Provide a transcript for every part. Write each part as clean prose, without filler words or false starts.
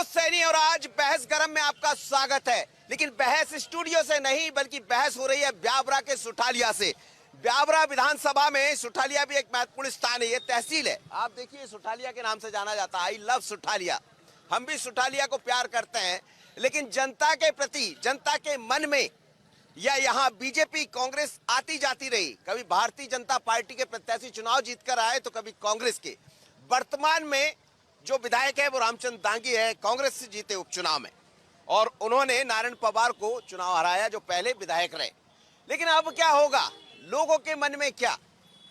दोस्त सैनी और आज बहस गरम में आपका स्वागत है। लेकिन बहस स्टूडियो से नहीं बल्कि बहस हो रही है ब्यावरा के सुठालिया से। ब्यावरा विधानसभा में सुठालिया भी एक महत्वपूर्ण स्थान है, ये तहसील है। आप देखिए सुठालिया के नाम से जाना जाता है, आई लव सुठालिया। हम भी सुठालिया को प्यार करते हैं, लेकिन जनता के प्रति, जनता के मन में या यहाँ बीजेपी कांग्रेस आती जाती रही। कभी भारतीय जनता पार्टी के प्रत्याशी चुनाव जीतकर आए तो कभी कांग्रेस के। वर्तमान में जो विधायक है वो रामचंद्र दांगी है, कांग्रेस से जीते उपचुनाव में, और उन्होंने नारायण पवार को चुनाव हराया जो पहले विधायक रहे। लेकिन अब क्या होगा, लोगों के मन में क्या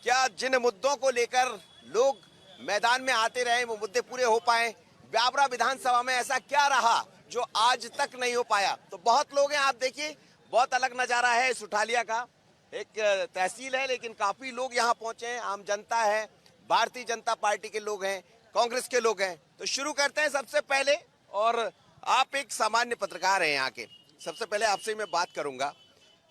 क्या जिन मुद्दों को लेकर लोग मैदान में आते रहे वो मुद्दे पूरे हो पाए। ब्यावरा विधानसभा में ऐसा क्या रहा जो आज तक नहीं हो पाया। तो बहुत लोग हैं, आप देखिए बहुत अलग नजारा है सुठालिया का। एक तहसील है लेकिन काफी लोग यहाँ पहुंचे हैं, आम जनता है, भारतीय जनता पार्टी के लोग हैं, कांग्रेस के लोग हैं। तो शुरू करते हैं सबसे पहले, और आप एक सामान्य पत्रकार हैं यहाँ के, सबसे पहले आपसे मैं बात करूंगा,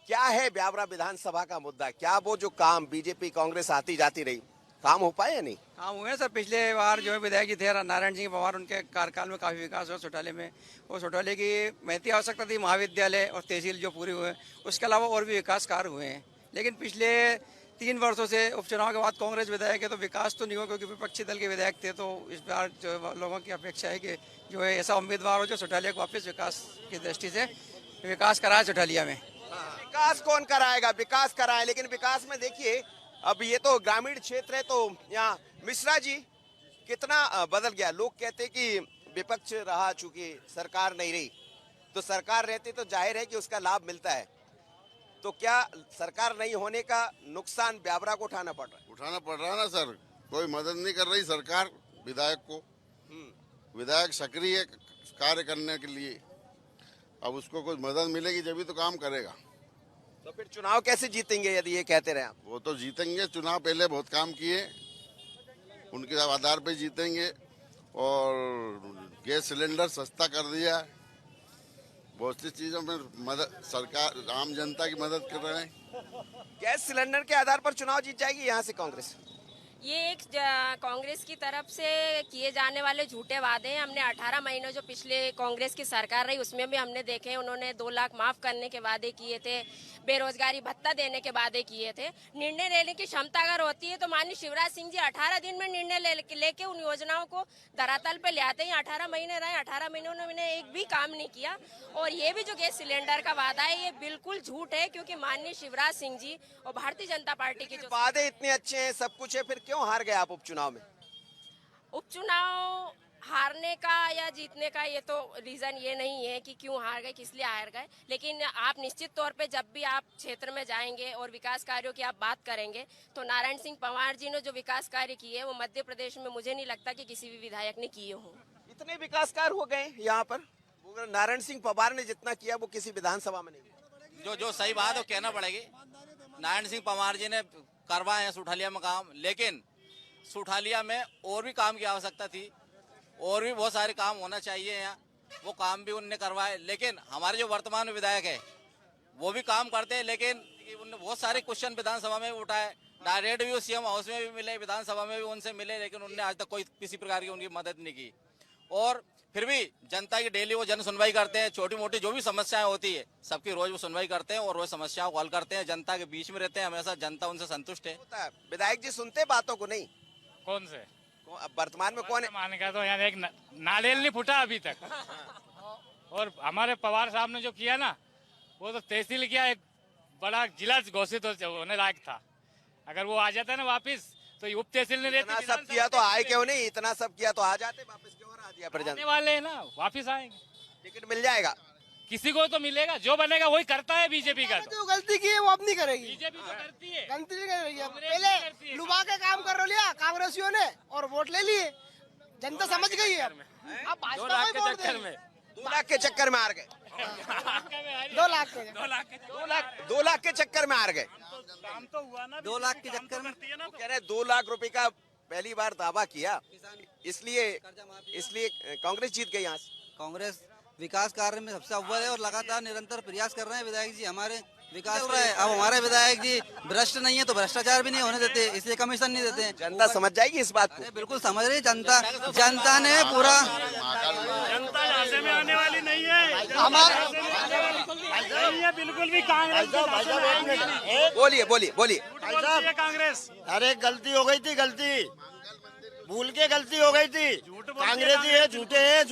क्या है ब्यावरा विधानसभा का मुद्दा? क्या वो जो काम बीजेपी कांग्रेस आती जाती रही, काम हो पाए या नहीं? काम हुए सर। पिछले बार जो है विधायक जी थे नारायण सिंह पवार, उनके कार्यकाल में काफ़ी विकास हुआ सुठाले में। और सुठाले की महती आवश्यकता थी, महाविद्यालय और तहसील जो पूरी हुए, उसके अलावा और भी विकास कार्य हुए हैं। लेकिन पिछले 3 वर्षों से उपचुनाव के बाद कांग्रेस विधायक है तो विकास तो नहीं हुआ, क्योंकि विपक्षी दल के विधायक थे। तो इस बार जो लोगों की अपेक्षा है कि जो है ऐसा उम्मीदवार हो जो सुठालिया को वापस विकास की दृष्टि से विकास कराए सुठालिया में। विकास कौन कराएगा? विकास कराए, लेकिन विकास में देखिए अब ये तो ग्रामीण क्षेत्र है, तो यहाँ मिश्रा जी कितना बदल गया। लोग कहते कि विपक्ष रहा, चूंकि सरकार नहीं रही, तो सरकार रहती तो जाहिर है कि उसका लाभ मिलता है। तो क्या सरकार नहीं होने का नुकसान ब्यावरा को उठाना पड़ रहा है? उठाना पड़ रहा है ना सर, कोई मदद नहीं कर रही सरकार विधायक को। विधायक सक्रिय कार्य करने के लिए, अब उसको कुछ मदद मिलेगी जब ही तो काम करेगा। तो फिर चुनाव कैसे जीतेंगे यदि ये कहते रहे आप? वो तो जीतेंगे, चुनाव पहले बहुत काम किए, उनके आधार पे जीतेंगे। और गैस सिलेंडर सस्ता कर दिया, बहुत सी चीजों में मदद, सरकार आम जनता की मदद कर रहे हैं। गैस सिलेंडर के आधार पर चुनाव जीत जाएगी यहाँ से कांग्रेस? ये एक कांग्रेस की तरफ से किए जाने वाले झूठे वादे हैं। हमने 18 महीनों जो पिछले कांग्रेस की सरकार रही उसमें भी हमने देखे, उन्होंने 2 लाख माफ करने के वादे किए थे, बेरोजगारी भत्ता देने के वादे किए थे। निर्णय लेने की क्षमता अगर होती है तो माननीय शिवराज सिंह जी 18 दिन में निर्णय लेके उन योजनाओं को धरातल पे ले आते हैं। 18 महीने रहे, 18 महीनों में उन्होंने एक भी काम नहीं किया। और ये भी जो गैस सिलेंडर का वादा है ये बिल्कुल झूठ है, क्योंकि माननीय शिवराज सिंह जी और भारतीय जनता पार्टी के जो वादे इतने अच्छे हैं, सब कुछ है, फिर क्यों हार गए आप उपचुनाव में? उपचुनाव हारने का या जीतने का ये तो रीजन ये नहीं है कि क्यों हार गए, किस लिए हार गए। लेकिन आप निश्चित तौर पे जब भी आप क्षेत्र में जाएंगे और विकास कार्यों की आप बात करेंगे तो नारायण सिंह पवार जी ने जो विकास कार्य किए वो मध्य प्रदेश में मुझे नहीं लगता कि किसी भी विधायक ने किए हों। इतने विकास कार्य हो गए यहाँ पर, नारायण सिंह पवार ने जितना किया वो किसी विधानसभा में नहीं। जो सही बात है वो कहना पड़ेगी। नारायण सिंह पवार जी ने करवाए हैं सुठालिया में काम, लेकिन सुठालिया में और भी काम की आवश्यकता थी, और भी बहुत सारे काम होना चाहिए यहाँ, वो काम भी उनने करवाए। लेकिन हमारे जो वर्तमान में विधायक है वो भी काम करते हैं, लेकिन उनने बहुत सारे क्वेश्चन विधानसभा में उठाए, डायरेक्ट भी सीएम हाउस में भी मिले, विधानसभा में भी उनसे मिले, लेकिन उनने आज तक कोई किसी प्रकार की उनकी मदद नहीं की। और फिर भी जनता की डेली वो जन सुनवाई करते हैं, छोटी मोटी जो भी समस्याएं होती है सबकी रोज वो सुनवाई करते हैं और रोज समस्याओं को हल करते हैं, जनता के बीच में रहते हैं, हमेशा जनता उनसे संतुष्ट है। विधायक जी सुनते बातों को नहीं? कौन से? अब वर्तमान में कौन है? मान का तो यहाँ एक नारियल नहीं फूटा अभी तक। और हमारे पवार साहब ने जो किया ना, वो तो तहसील किया, एक बड़ा जिला घोषित होने लायक था। अगर वो आ जाता है ना वापिस तो उप तहसील ने इतना सब किया तो आए क्यों नहीं? इतना सब किया तो आ जाते वापस, क्यों हरा दिया? आने वाले हैं ना, वापिस आएंगे। टिकट मिल जाएगा, किसी को तो मिलेगा, जो बनेगा वही करता है बीजेपी का। जो गलती की है वो अब नहीं करेगी, बीजेपी तो करती है, गलती नहीं करेगी। पहले लुभा के काम कर लिया कांग्रेसियों ने और वोट ले लिए, जनता समझ गई है। अब 2 लाख के चक्कर में 2 लाख के चक्कर में हार गए। 2 लाख के 2 लाख के चक्कर में हार गए। काम तो हुआ ना, 2 लाख के चक्कर में कह रहे 2 लाख रुपए का पहली बार दावा किया, इसलिए कांग्रेस जीत गई यहाँ से। कांग्रेस विकास कार्य में सबसे अव्वल है और लगातार निरंतर प्रयास कर रहे हैं विधायक जी हमारे। विकास हो रहा है। अब हमारे विधायक जी भ्रष्ट नहीं है तो भ्रष्टाचार भी नहीं होने देते, इसलिए कमीशन नहीं देते। जनता समझ जाएगी इस बात को। अरे बिल्कुल समझ रही जनता, जनता ने पूरा जनता झांसे में आने वाली नहीं है, बिल्कुल भी कांग्रेस बोलिए बोलिए बोलिए। कांग्रेस। अरे गलती हो गई थी, गलती भूल के गलती हो गई थी। कांग्रेसी है, झूठे हैं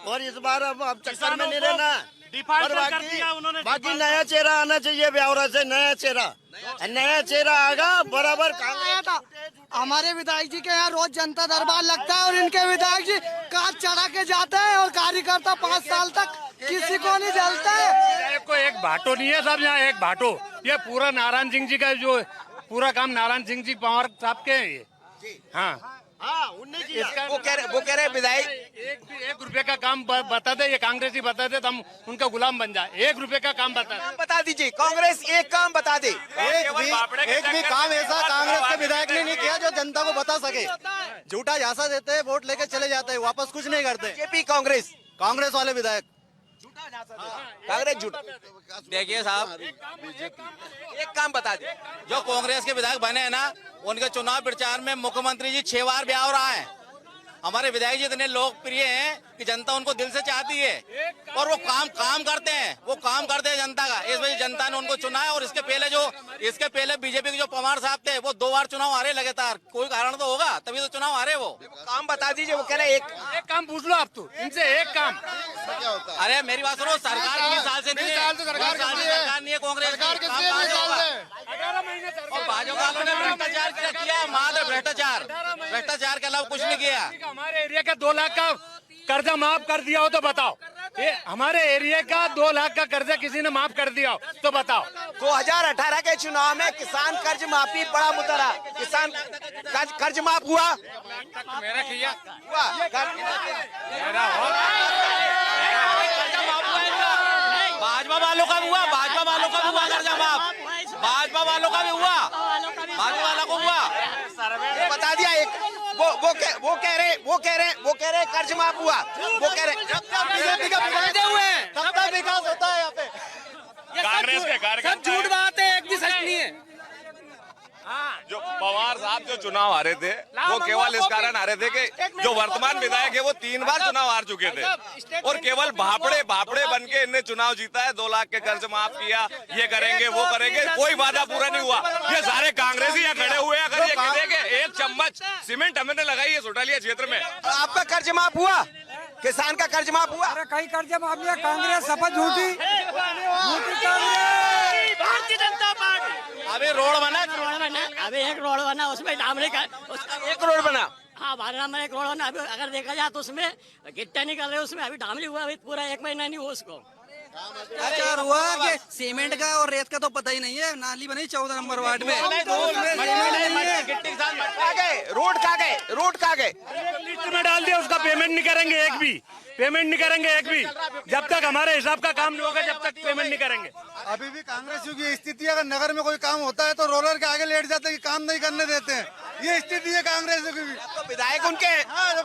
और इस बार अब चक्कर में नहीं रहना। डिफॉल्ट और कर दिया उन्होंने। बाकी नया चेहरा आना चाहिए ब्यावरा से, नया चेहरा आगा बराबर। हमारे विधायक जी के यहाँ रोज जनता दरबार लगता है और इनके विधायक जी कार चढ़ा के जाते हैं और कार्यकर्ता 5 साल तक किसी को नहीं जलता है। को एक भाटो नहीं है साहब, यहाँ एक भाटो। ये पूरा नारायण सिंह जी का जो पूरा काम नारायण सिंह जी पवार साहब के हैं ये। हाँ उनने किया। वो कह रहे विधायक 1 रुपए का काम बता दे, ये कांग्रेसी बता दे तो हम उनका गुलाम बन जाए। 1 रुपए का काम बता दीजिए, कांग्रेस एक काम बता दे। एक भी काम ऐसा कांग्रेस के विधायक ने नहीं किया जो जनता को बता सके। झूठा झांसा देते हैं, वोट लेके चले जाते हैं, वापस कुछ नहीं करते। बीजेपी कांग्रेस वाले विधायक कांग्रेस झूठा। देखिए साहब, एक काम बता दे। जो कांग्रेस के विधायक बने हैं ना, उनके चुनाव प्रचार में मुख्यमंत्री जी 6 बार ब्यावरा है। हमारे विधायक जी इतने लोकप्रिय हैं कि जनता उनको दिल से चाहती है और वो काम करते हैं जनता का। इस वजह जनता ने उनको चुना है। और इसके पहले बीजेपी के जो पवार साहब थे वो 2 बार चुनाव हारे लगातार। कोई कारण तो होगा तभी तो चुनाव हारे वो। काम बता दीजिए। वो कह रहे एक काम पूछ लो आप तो इनसे, एक काम। अरे मेरी बात सुनो, सरकार 20 साल से नहीं है, सरकार नहीं है कांग्रेस की। और भाजपा वालों ने भ्रष्टाचार किया, मात्र भ्रष्टाचार के अलावा कुछ नहीं किया। हमारे एरिया का 2 लाख का कर्जा माफ कर दिया हो तो बताओ। ये हमारे एरिया का 2 लाख का कर्जा किसी ने माफ कर दिया हो तो बताओ। 2018 के चुनाव में किसान कर्ज माफी बड़ा मुद्दा रहा। किसान कर्ज माफ हुआ। मेरा किया हुआ भाजपा वालों का भी हुआ, कर्जा माफ। भाजपा वालों का भी हुआ, भाजपा वालों को हुआ। बता दिया। एक वो कह रहे कर्ज माफ हुआ। वो कह रहे बीजेपी का फायदे हुए हैं, सबका विकास होता है यहाँ पे। कांग्रेस के कार्यकर्ता सब झूठ बात है, एक भी सच नहीं है। जो पवार साहब जो चुनाव हारे थे वो केवल इस कारण हारे थे कि जो वर्तमान विधायक है वो 3 बार चुनाव हार चुके थे और केवल भापड़े बन के इनने चुनाव जीता है। 2 लाख के कर्ज माफ किया, ये करेंगे वो करेंगे, कोई वादा पूरा नहीं हुआ। ये सारे कांग्रेसी यहाँ खड़े हुए हैं। अगर ये कहेंगे 1 चम्मच सीमेंट हमने लगाई है सुठालिया क्षेत्र में। आपका कर्ज माफ हुआ, किसान का कर्ज माफ हुआ। अरे कई कर्ज माफ किया, कांग्रेस सफल झूठी भारतीय जनता पार्टी। अभी रोड बना, अभी 1 रोड बना, उसमें डामरी का 1 करोड़ बना। हाँ, 12 में 1 रोड बना। अभी अगर देखा जाए तो उसमें गिट्टा नहीं कर रहे, उसमें अभी डामरी हुआ, अभी पूरा 1 महीना नहीं हुआ उसको। प्रचार हुआ कि सीमेंट का और रेत का तो पता ही नहीं है। नाली बनी 14 नंबर वार्ड में। रोड कहाँ गए? लिस्ट में डाल दिया, उसका पेमेंट नहीं करेंगे एक भी। जब तक हमारे हिसाब का काम नहीं होगा जब तक पेमेंट नहीं करेंगे। अभी भी कांग्रेसियों की स्थिति, अगर नगर में कोई काम होता है तो रोलर के आगे लेट जाते हैं, काम नहीं करने देते हैं। ये स्थिति है कांग्रेसियों की भी। तो विधायक उनके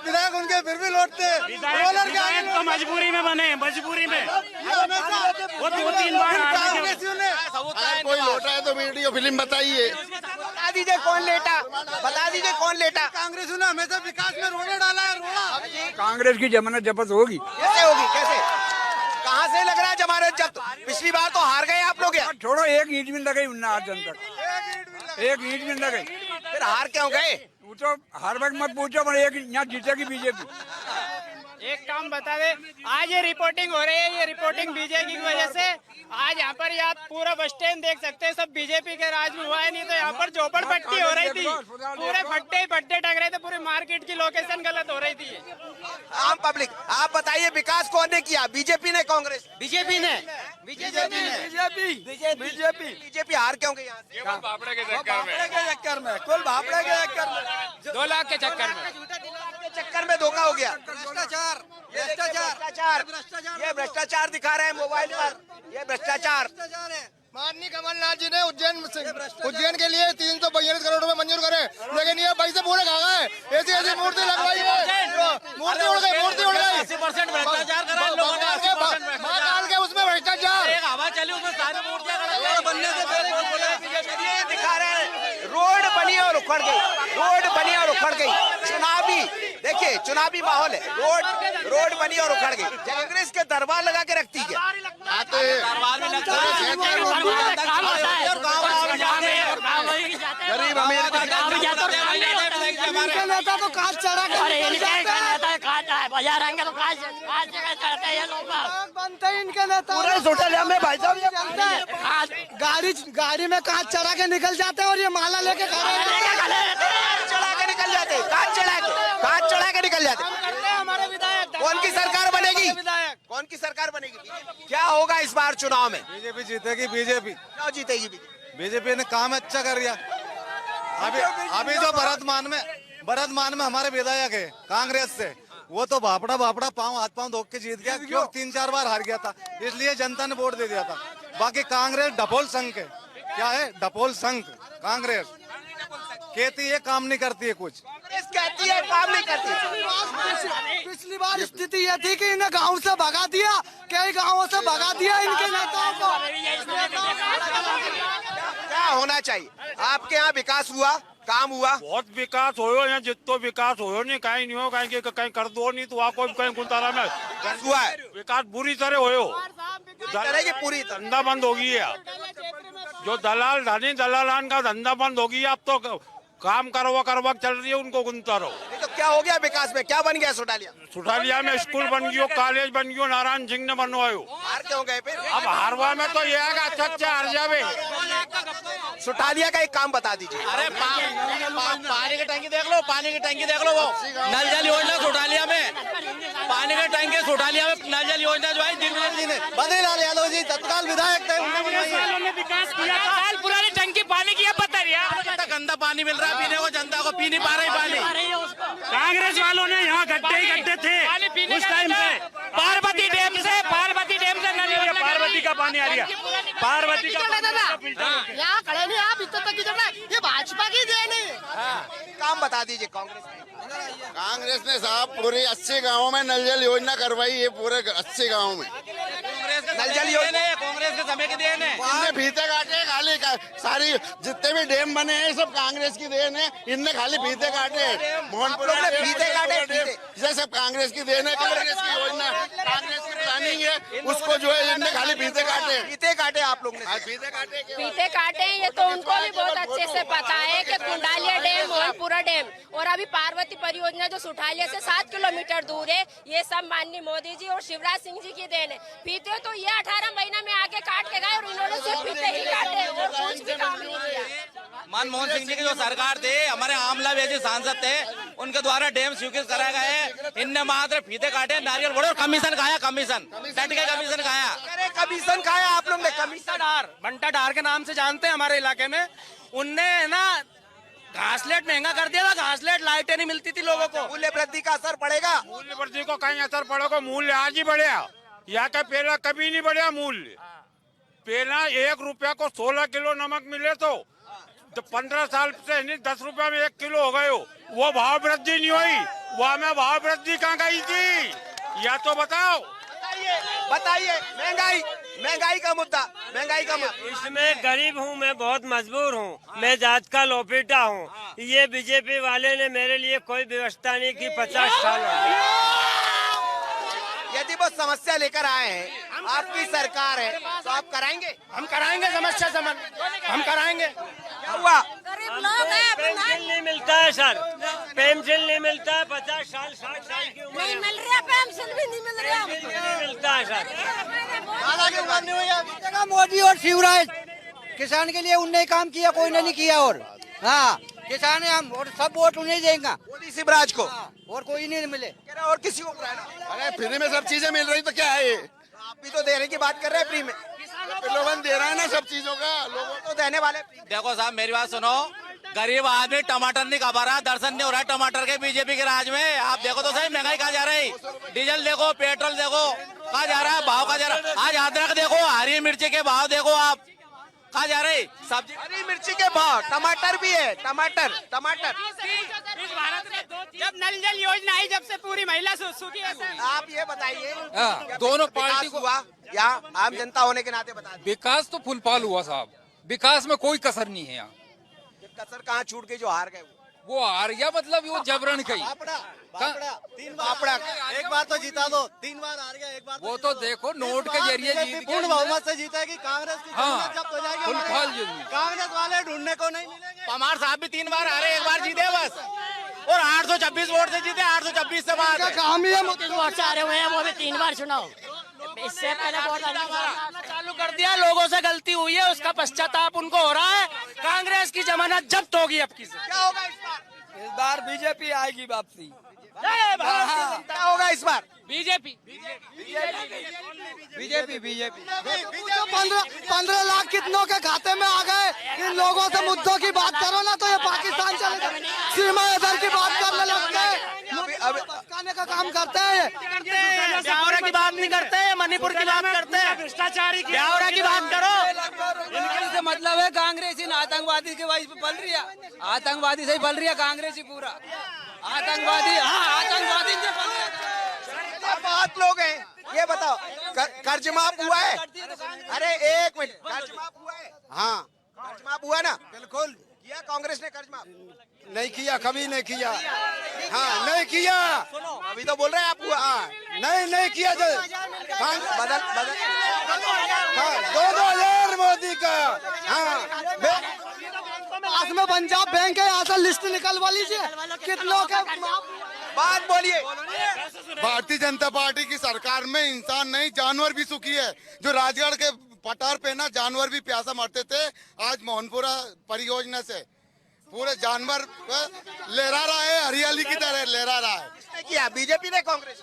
विधायक उनके फिर भी लौटते हैं रोलर के आगे। तो मजबूरी में बने, मजबूरी में वो 2-3 बार कांग्रेसियों ने। कोई लौटा है तो वीडियो फिल्म बताइए। बता दीजिए कौन लेटा। कांग्रेसियों ने हमेशा विकास में रोड़ा डाला है, रोड़ा। कांग्रेस की जमानत जब्त होगी। कैसे होगी? कहाँ से लग रहा है जमानत जब्त? पिछली बार तो हार गए आप लोग। छोड़ो, 1 ईंट भी न लगी आज जन तक, 1 ईंट भी न लगी। फिर हार क्यों गए? वो तो हर वक्त मत पूछो, पर यहाँ जीतेगी बीजेपी। एक काम बता दे, आज ये रिपोर्टिंग हो रही है, ये रिपोर्टिंग बीजेपी की वजह से। आज यहाँ पर यार पूरा बस स्टैंड देख सकते हैं, सब बीजेपी के राज में हुआ है। नहीं तो यहाँ पर झोपड़पट्टी हो रही थी, पूरे फट्टे टक रहे थे, पूरी मार्केट की लोकेशन गलत हो रही थी। आम पब्लिक, आप बताइए विकास कौन ने किया, बीजेपी ने कांग्रेस? बीजेपी हार क्यों गई यहाँ से? केवल भापड़े के चक्कर में, 2 लाख के चक्कर में धोखा हो गया। भ्रष्टाचार। ये भ्रष्टाचार दिखा रहे हैं मोबाइल पर, ये भ्रष्टाचार। माननीय कमलनाथ जी ने उज्जैन के लिए 342 करोड़ रुपए मंजूर करे, लेकिन ये पैसे पूरे खा गए। ऐसी मूर्ति लगवाई है, मूर्ति उड़ गई। 80% भ्रष्टाचार करा इन लोगों ने। महाकाल के उसमें भ्रष्टाचार। एक हवा चली उसमें सारी मूर्तियां खड़ा उखड़ गई, रोड बनी और उखड़ गई। चुनावी देखिए, चुनावी माहौल है, रोड बनी और उखड़ गई। कांग्रेस के दरबार लगा के रखती है। गरीब अमीर नेता तो काज चढ़ा बाजार आएंगे तो काज चढ़ते हैं लोग बनते हैं इनके नेता पूरे सोशलिया में भाई साहब, गाड़ी में कांच चढ़ा के निकल जाते हैं और ये माला लेके चढ़ा के निकल जाते, कांच चढ़ा के निकल जाते। हमारे विधायक कौन की सरकार बनेगी? कौन की सरकार बनेगी? क्या होगा इस बार चुनाव में? बीजेपी जीतेगी। बीजेपी क्यों जीतेगी बीजेपी? बीजेपी ने काम अच्छा कर दिया। अभी जो भरतमान में हमारे विधायक है कांग्रेस से, वो तो भापड़ा हाथ पांव धोक के जीत गया। क्यों? 3-4 बार हार गया था, इसलिए जनता ने वोट दे दिया था। बाकी कांग्रेस डपोल संघ है। क्या है? डपोल संघ। कांग्रेस कहती है काम नहीं करती है कुछ, कांग्रेस कहती है काम नहीं करती। पिछली बार स्थिति ये थी कि इन्हें गांव से भगा दिया, कई गांवों से भगा दिया इनके नेताओं को। क्या होना चाहिए? आपके यहाँ विकास हुआ, काम हुआ? बहुत विकास हो यहाँ, जितो विकास हो नहीं, कहीं नहीं हो, कहीं कर दो नहीं तो वहाँ कोई कहीं गुंतारा में हुआ है। विकास बुरी तरह हो, पूरी धंधा बंद हो गई है। जो दलालान का धंधा बंद हो गया, अब तो काम करवा चल रही है उनको गुंतारो। तो क्या हो गया विकास में? क्या बन गया सुठालिया में? स्कूल बन गयो, कॉलेज बन गयो, नारायण सिंह ने बनवायो। हार क्यों गए फिर? अब हारवा में तो ये है अच्छा हार जावे। सुठालिया का एक काम बता दीजिए। अरे पानी की टंकी देख लो, पानी की टंकी देख लो, वो नल जल योजना सुठालिया में, पानी की टंकी सुठालिया में नल जल योजना जो है दिनवीर जी ने, बद्रीलाल यादव जी तत्काल विधायक थे, विकास किया। साल पुरानी टंकी पानी की अब बता रही है, गंदा पानी मिल रहा है पीने को, जनता को पी नहीं पा रही पानी। कांग्रेस वालों ने यहाँ गड्ढे थे उस टाइम से। पार्वती डैम से पार्वती का पानी आ रहा है, पार्वती का यहाँ खड़े नहीं आप, इतना तक ये भाजपा की देन है। काम बता दीजिए कांग्रेस कांग्रेस ने साहब पूरे 80 गाँव में नल जल योजना करवाई है, पूरे 80 गाँव में। नल जल योजना कांग्रेस के समय की देन है। इनने फीते काटे खाली सारी जितने भी डैम बने हैं सब कांग्रेस की देन है। इनने खाली फीते काटे, मोहनपुर ने फीते काटे, ये सब कांग्रेस की देन है। कांग्रेस की योजना, कांग्रेस की प्लानिंग है, उसको जो है इनने खाली फीते काटे आप लोग ने। पीते काटे ये तो उनको भी बहुत अच्छे से पता है कि कुंडालिया डैम, मोहनपुरा डैम और अभी पार्वती परियोजना जो सुठालिया से 7 किलोमीटर दूर है, ये सब माननीय मोदी जी और शिवराज सिंह जी की देन है। फीते तो ये 18 महीना में आके काट के गए और इन्होंने सिर्फ फीते ही काटे और कुछ भी काम नहीं किया। मनमोहन सिंह जी की जो सरकार थे, हमारे आमला बेजी सांसद थे, उनके द्वारा डैम स्वीकृत कराया गया। इनने मात्र फीते काटे, नारियल फोड़े और कमीशन खाया, कमीशन खाया। अरे कमीशन खाया आप लोग ने? बंटा डार के नाम से जानते हैं हमारे इलाके में। उनने ना घासलेट महंगा कर दिया था, घासलेट लाइटें नहीं मिलती थी लोगों को। मूल्य वृद्धि का असर पड़ेगा? मूल्य वृद्धि को कहीं असर पड़ेगा? मूल्य आज ही बढ़िया, या का पहला कभी नहीं बढ़िया मूल्य। पहला 1 रुपया को 16 किलो नमक मिले तो 15 साल से नहीं 10 रुपया में 1 किलो हो गए हो, वो भाव वृद्धि नहीं हुई। वह में भाव वृद्धि कहाँ गई थी? या तो बताओ, बताइए। महंगाई का मुद्दा, इसमें गरीब हूँ मैं, बहुत मजबूर हूँ मैं, जात का लोपेटा हूँ। ये बीजेपी वाले ने मेरे लिए कोई व्यवस्था नहीं की। 50 साल हो गए। यदि वो समस्या लेकर आए हैं, आपकी सरकार है तो आप कराएंगे? हम कराएंगे समस्या समाधान, हम कराएंगे। क्या हुआ? पेंशन नहीं मिलता है सर, पेंशन नहीं मिलता है। 50 साल 60 साल की उम्र नहीं मिल रहा, पेंशन भी नहीं मिल रहा, नहीं मिलता है सर। मोदी और शिवराज किसान के लिए उनने काम किया, कोई ने नहीं किया। और हाँ, किसान है हम और सब वोट उन्हें देंगे, मोदी शिवराज को। और कोई नहीं मिले। और किसी को कराना? अरे फ्री में सब चीजें मिल रही तो क्या है? आप भी तो देने की बात कर रहे हैं फ्री में। लोगन दे रहा है ना सब चीजों का, लोगों तो देने वाले। देखो साहब मेरी बात सुनो, गरीब आदमी टमाटर नहीं खा रहा, दर्शन नहीं हो रहा है टमाटर के बीजेपी के राज में। आप देखो तो सही महंगाई कहाँ जा रही, डीजल देखो, पेट्रोल देखो कहाँ जा रहा है, भाव कहाँ जा रहा है। आज अदरक देखो, हरी मिर्ची के भाव देखो आप कहाँ जा रही, सब्जी हरी मिर्ची के भाव, टमाटर भी है, टमाटर। इस भारत में जब नल जल योजना आई, जब से पूरी महिला सुखी है। आप ये बताइए, दोनों पार्टी को हुआ या आम जनता होने के नाते बता दें। विकास तो फुलपाल हुआ साहब, विकास में कोई कसर नहीं है यहाँ। कसर कहाँ छूट गई जो हार गए? वो हार गया मतलब वो जबरन कही। तीन बापड़ा एक बार तो जीता दो, 3 बार हार गया, एक बार वो तो देखो नोट के जरिए जीत पूर्ण बहुमत से जीतेगी कांग्रेस की। हाँ, जब्त हो जाएगी फुल हमारे। फॉल जीत। कांग्रेस वाले ढूंढने को नहीं मिलेंगे। पवार साहब भी 3 बार हारे, 1 बार जीते बस, और 826 वोट से जीते, 826 से बात है। काम ही है वोट से हारे हुए हैं, वो भी 3 बार चुनाव। इससे पहले वोट चालू कर दिया, लोगों से गलती हुई है, उसका पश्चाताप उनको हो रहा है। कांग्रेस की जमानत जब्त होगी अब की। क्या होगा इस बार? इस बार बीजेपी आएगी वापसी। क्या होगा इस बार? बीजेपी। बीजेपी 15 लाख कितनों के खाते में आ गए। इन लोगों से मुद्दों की बात करो ना तो ये पाकिस्तान चले गए, सीमा इधर की बात करने लगते हैं। अब खाने का काम करते हैं। ब्यावरा की बात नहीं करते, मणिपुर की बात करते हैं, भ्रष्टाचारी की। ब्यावरा की बात करो। इनके से मतलब है कांग्रेस इन आतंकवादी के वजह से पल रही है, आतंकवादी से ही पल रही है कांग्रेस ही पूरा आतंकवादी। हाँ, आतंकवादी से पल रही है। बहुत लोग हैं, ये बताओ कर्ज माफ हुआ है? अरे 1 मिनट, कर्ज माफ हुआ है? हाँ कर्ज माफ हुआ ना? बिल्कुल किया कांग्रेस ने कर्ज माफ? नहीं किया, कभी नहीं किया। हाँ नहीं किया, अभी तो बोल रहे हैं आप हुआ। नहीं किया। जो बदल 2000 मोदी का। हाँ पास में पंजाब बैंक है, यहाँ से लिस्ट निकलवा लीजिए कितनों के। बात बोलिए। भारतीय जनता पार्टी की सरकार में इंसान नहीं जानवर भी सुखी है। जो राजगढ़ के पठार पे ना जानवर भी प्यासा मरते थे, आज मोहनपुरा परियोजना से पूरे जानवर लहरा रहा है, हरियाली की तरह लहरा रहा है। किसने किया? बीजेपी ने, कांग्रेस?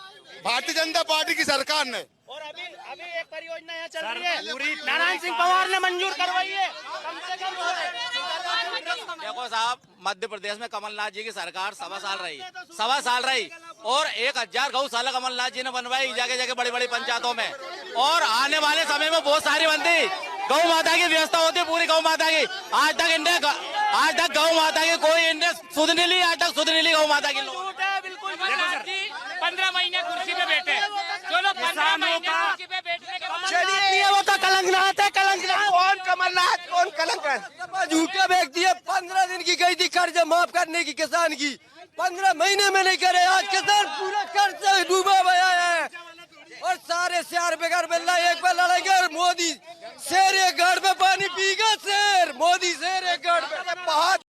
भारतीय जनता पार्टी की सरकार ने। और अभी एक परियोजना यहाँ चल रही है, नारायण सिंह पवार ने मंजूर करवाई है। कम से कम देखो साहब, मध्य प्रदेश में कमलनाथ जी की सरकार 1.25 साल रही, और 1000 गौशाला कमलनाथ जी ने बनवाई जगह जगह बड़ी बड़ी पंचायतों में। और आने वाले समय में बहुत सारी बनती गौ माता की व्यवस्था होती, पूरी गौ माता की। आज तक गौ माता की कोई इंडिया सुध नहीं ली, आज तक सुध नहीं ली गौ माता की। बिल्कुल 15 महीने कुर्सी पे बैठे, जो लोग 15 महीने कुर्सी पे बैठने के बाद चलिए, वो तो कलंकनाथ है, कलंकनाथ। कौन कमलनाथ, कौन कलंक? झूठे व्यक्ति है। 15 दिन की गई थी कर्ज माफ करने की किसान की, 15 महीने में नहीं करे। आज किसान पूरा कर्ज से डूबा हुआ है, और सारे शेर बेकार मिल रहा है। एक पे लड़ेंगे और मोदी शेर एक गाड़ पे पानी पीगा, शेर मोदी शेर एक गाड़ पे। बहुत